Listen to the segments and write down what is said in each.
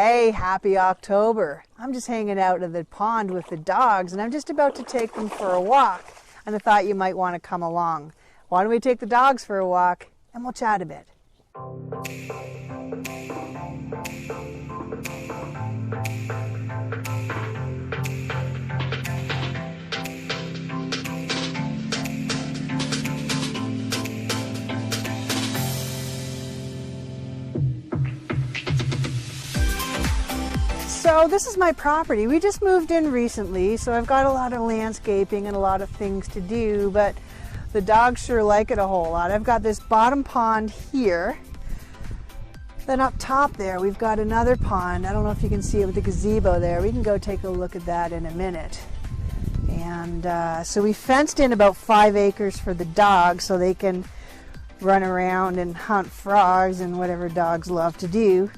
Hey, happy October. I'm just hanging out at the pond with the dogs and I'm just about to take them for a walk. And I thought you might want to come along. Why don't we take the dogs for a walk and we'll chat a bit. So this is my property. We just moved in recently, so I've got a lot of landscaping and a lot of things to do, but the dogs sure like it a whole lot. I've got this bottom pond here. Then up top there, we've got another pond. I don't know if you can see it with the gazebo there. We can go take a look at that in a minute. And so we fenced in about 5 acres for the dogs so they can run around and hunt frogs and whatever dogs love to do.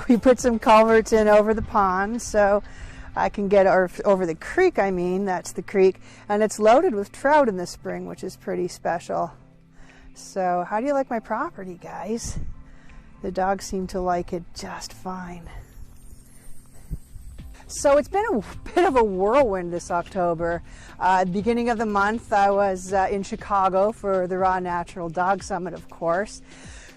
We put some culverts in over the pond so I can get over the creek, that's the creek, and it's loaded with trout in the spring, which is pretty special. So how do you like my property, guys? The dogs seem to like it just fine. So it's been a bit of a whirlwind this October. Beginning of the month I was in Chicago for the Raw Natural Dog Summit, of course.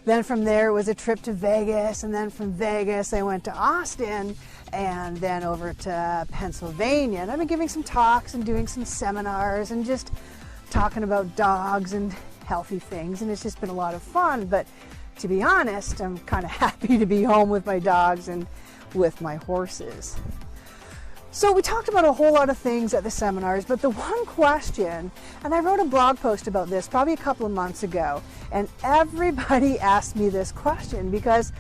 Then from there it was a trip to Vegas, and then from Vegas I went to Austin and then over to Pennsylvania. And I've been giving some talks and doing some seminars and just talking about dogs and healthy things, and it's just been a lot of fun. But to be honest, I'm kind of happy to be home with my dogs and with my horses. So we talked about a whole lot of things at the seminars, but the one question, and I wrote a blog post about this probably a couple of months ago, and everybody asked me this question because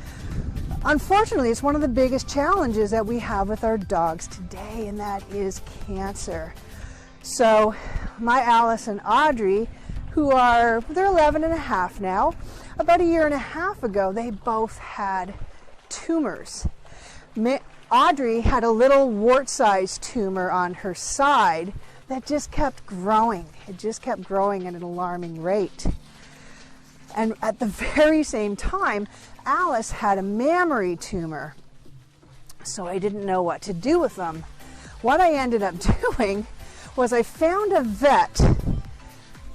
unfortunately it's one of the biggest challenges that we have with our dogs today, and that is cancer. So my Alice and Audrey, they're 11 and a half now, about a year and a half ago, they both had tumors. Audrey had a little wart-sized tumor on her side that just kept growing. It just kept growing at an alarming rate. And at the very same time, Alice had a mammary tumor. So I didn't know what to do with them. What I ended up doing was I found a vet,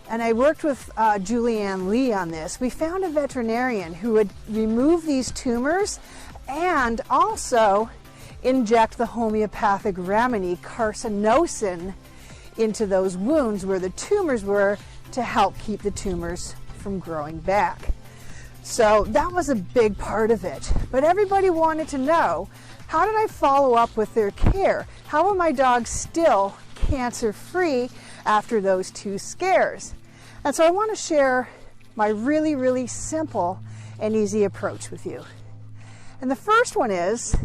and I worked with Julianne Lee on this. We found a veterinarian who would remove these tumors and also inject the homeopathic remedy carcinosin into those wounds where the tumors were to help keep the tumors from growing back. So that was a big part of it. But everybody wanted to know, how did I follow up with their care? How are my dogs still cancer-free after those 2 scares? And so I want to share my really, really simple and easy approach with you. And the first one is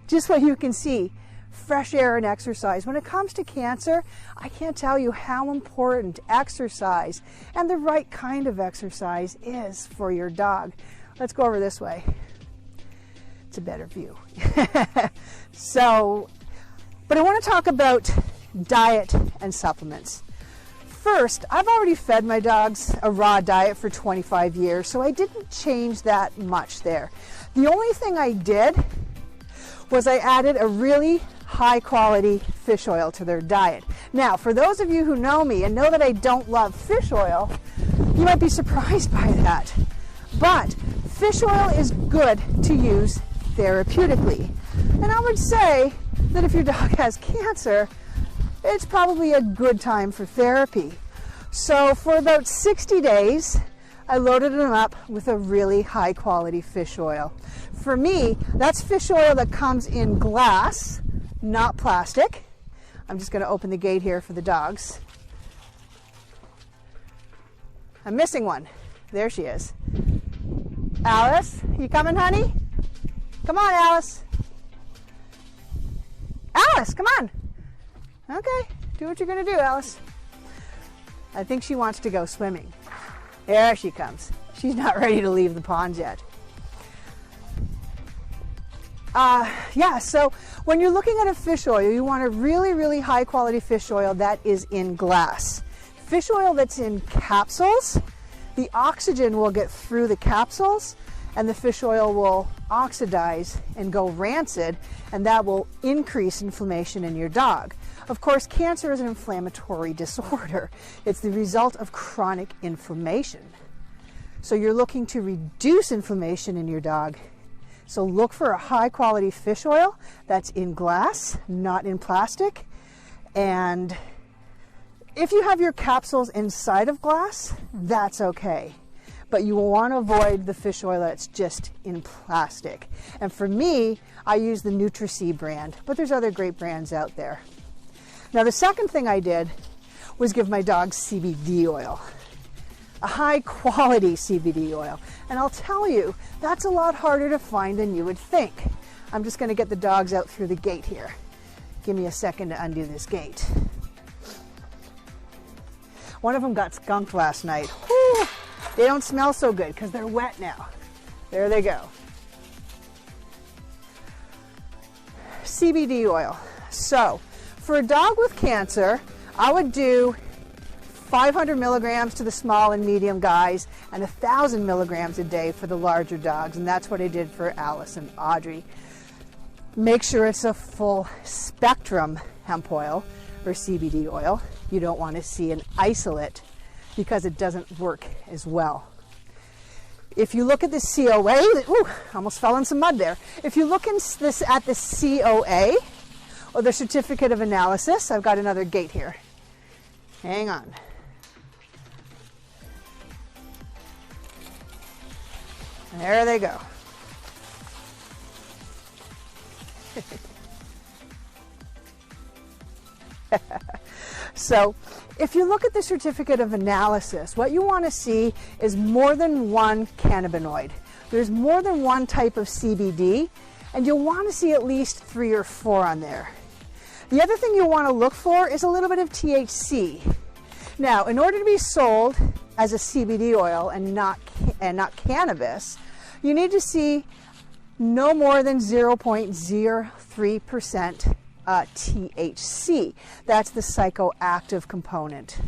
just what you can see, fresh air and exercise. When it comes to cancer, I can't tell you how important exercise and the right kind of exercise is for your dog. Let's go over this way. It's a better view. But I want to talk about diet and supplements. First, I've already fed my dogs a raw diet for 25 years, so I didn't change that much there. The only thing I did was I added a really high quality fish oil to their diet. Now, for those of you who know me and know that I don't love fish oil, you might be surprised by that. But fish oil is good to use therapeutically. And I would say that if your dog has cancer, it's probably a good time for therapy. So for about 60 days, I loaded them up with a really high quality fish oil. For me, that's fish oil that comes in glass, not plastic. I'm just going to open the gate here for the dogs. I'm missing one. There she is. Alice, you coming, honey? Come on, Alice. Alice, come on. Okay, do what you're going to do, Alice. I think she wants to go swimming. There she comes. She's not ready to leave the pond yet. So when you're looking at a fish oil, you want a really, really high quality fish oil that is in glass. Fish oil that's in capsules, the oxygen will get through the capsules and the fish oil will oxidize and go rancid, and that will increase inflammation in your dog. Of course, cancer is an inflammatory disorder. It's the result of chronic inflammation. So you're looking to reduce inflammation in your dog. So look for a high quality fish oil that's in glass, not in plastic. And if you have your capsules inside of glass, that's okay. But you will want to avoid the fish oil that's just in plastic. And for me, I use the Nutri-C brand, but there's other great brands out there. Now the second thing I did was give my dog CBD oil, a high quality CBD oil. And I'll tell you, that's a lot harder to find than you would think. I'm just going to get the dogs out through the gate here. Give me a second to undo this gate. One of them got skunked last night. Whew. They don't smell so good because they're wet now. There they go. CBD oil. So, for a dog with cancer, I would do 500 milligrams to the small and medium guys and 1,000 milligrams a day for the larger dogs. And that's what I did for Alice and Audrey. Make sure it's a full spectrum hemp oil or CBD oil. You don't want to see an isolate because it doesn't work as well. If you look at the COA, ooh, almost fell in some mud there. If you look at the COA, or the certificate of analysis, I've got another gate here. Hang on. There they go. So, if you look at the certificate of analysis, what you want to see is more than one cannabinoid. There's more than one type of CBD, and you'll want to see at least 3 or 4 on there. The other thing you'll want to look for is a little bit of THC. Now, in order to be sold as a CBD oil and not cannabis, you need to see no more than 0.03% THC. That's the psychoactive component.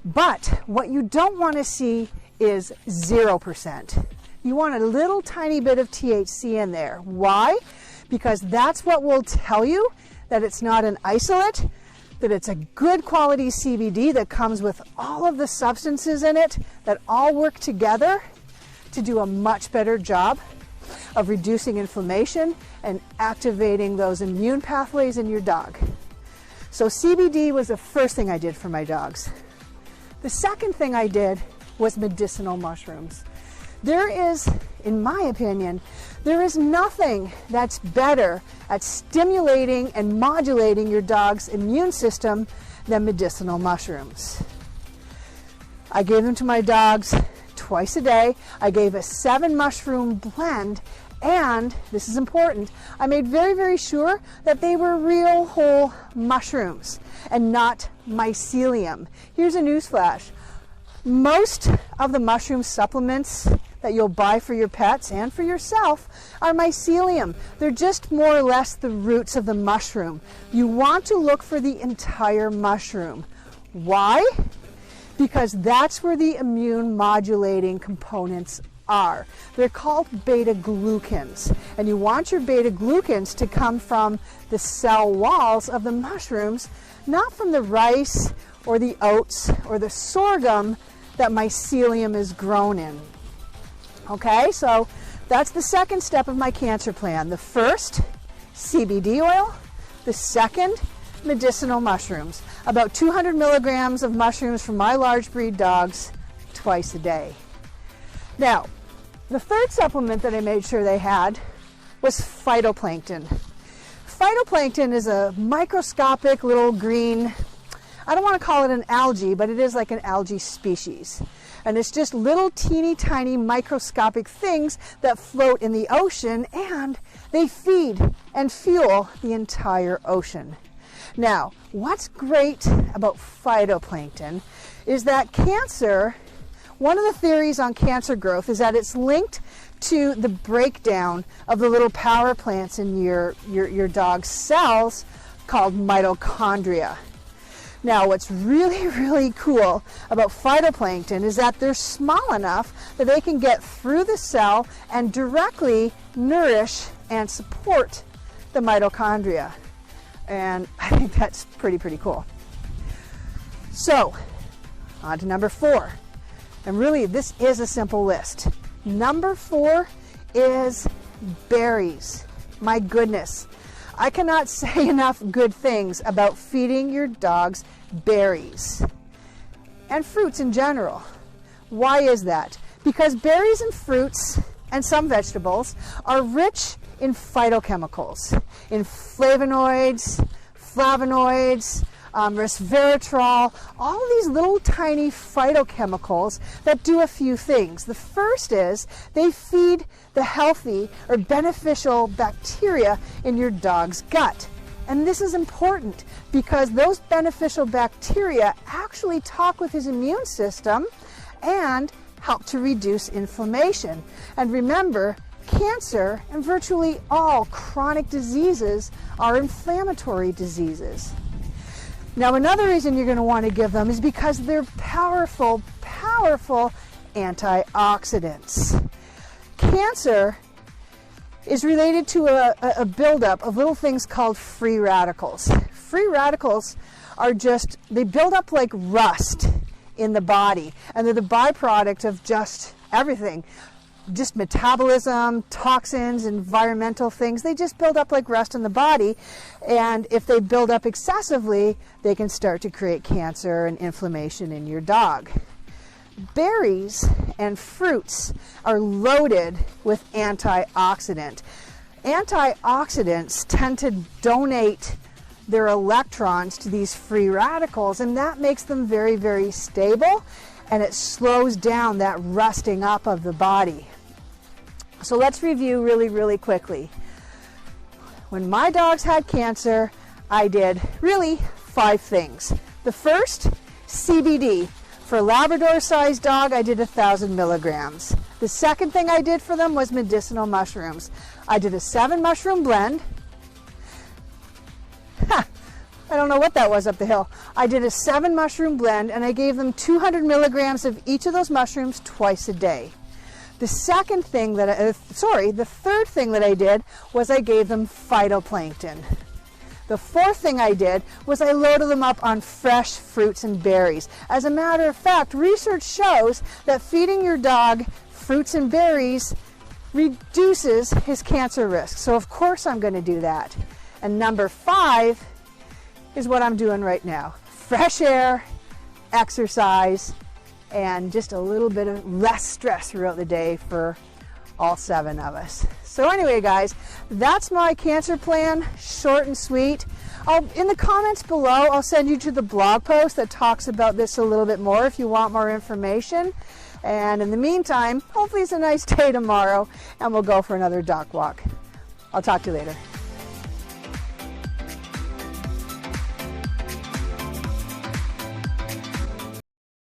But what you don't want to see is 0%. You want a little tiny bit of THC in there. Why? Because that's what will tell you that it's not an isolate, that it's a good quality CBD that comes with all of the substances in it that all work together to do a much better job of reducing inflammation and activating those immune pathways in your dog. So CBD was the first thing I did for my dogs. The second thing I did was medicinal mushrooms. There is, in my opinion, there is nothing that's better at stimulating and modulating your dog's immune system than medicinal mushrooms. I gave them to my dogs twice a day. I gave a 7-mushroom blend, and this is important, I made very, very sure that they were real whole mushrooms and not mycelium. Here's a newsflash. Most of the mushroom supplements that you'll buy for your pets and for yourself are mycelium. They're just more or less the roots of the mushroom. You want to look for the entire mushroom. Why? Because that's where the immune modulating components are. They're called beta-glucans, and you want your beta-glucans to come from the cell walls of the mushrooms, not from the rice or the oats or the sorghum that mycelium is grown in. Okay, so that's the second step of my cancer plan. The first, CBD oil. The second, medicinal mushrooms. About 200 milligrams of mushrooms for my large breed dogs twice a day. Now, the third supplement that I made sure they had was phytoplankton. Phytoplankton is a microscopic little green, I don't want to call it an algae, but it is like an algae species. And it's just little teeny tiny microscopic things that float in the ocean, and they feed and fuel the entire ocean. Now, what's great about phytoplankton is that cancer, one of the theories on cancer growth is that it's linked to the breakdown of the little power plants in your dog's cells called mitochondria. Now, what's really, really cool about phytoplankton is that they're small enough that they can get through the cell and directly nourish and support the mitochondria. And I think that's pretty cool. So, on to number 4. And really, this is a simple list. Number 4 is berries. My goodness. I cannot say enough good things about feeding your dogs berries and fruits in general. Why is that? Because berries and fruits and some vegetables are rich in phytochemicals, in flavonoids, flavonoids, resveratrol, all these little tiny phytochemicals that do a few things. The first is they feed the healthy or beneficial bacteria in your dog's gut. And this is important because those beneficial bacteria actually talk with his immune system and help to reduce inflammation. And remember, cancer and virtually all chronic diseases are inflammatory diseases. Now, another reason you're going to want to give them is because they're powerful antioxidants. Cancer is related to a buildup of little things called free radicals. Free radicals are they build up like rust in the body, and they're the byproduct of just everything. Just metabolism, toxins, environmental things, they just build up like rust in the body, and if they build up excessively, they can start to create cancer and inflammation in your dog. Berries and fruits are loaded with antioxidant. Antioxidants tend to donate their electrons to these free radicals, and that makes them very stable, and it slows down that rusting up of the body. So let's review really quickly. When my dogs had cancer, I did really 5 things. The first, CBD. For a Labrador-sized dog, I did 1,000 milligrams. The second thing I did for them was medicinal mushrooms. I did a 7-mushroom blend. I don't know what that was up the hill. I did a 7-mushroom blend, and I gave them 200 milligrams of each of those mushrooms twice a day. The third thing that I did was I gave them phytoplankton. The fourth thing I did was I loaded them up on fresh fruits and berries. As a matter of fact, research shows that feeding your dog fruits and berries reduces his cancer risk. So of course I'm going to do that. And number 5 is what I'm doing right now. Fresh air, exercise, and just a little bit of less stress throughout the day for all 7 of us. So anyway, guys, that's my cancer plan, short and sweet. In the comments below, I'll send you to the blog post that talks about this a little bit more if you want more information. And in the meantime, hopefully it's a nice day tomorrow and we'll go for another dog walk. I'll talk to you later.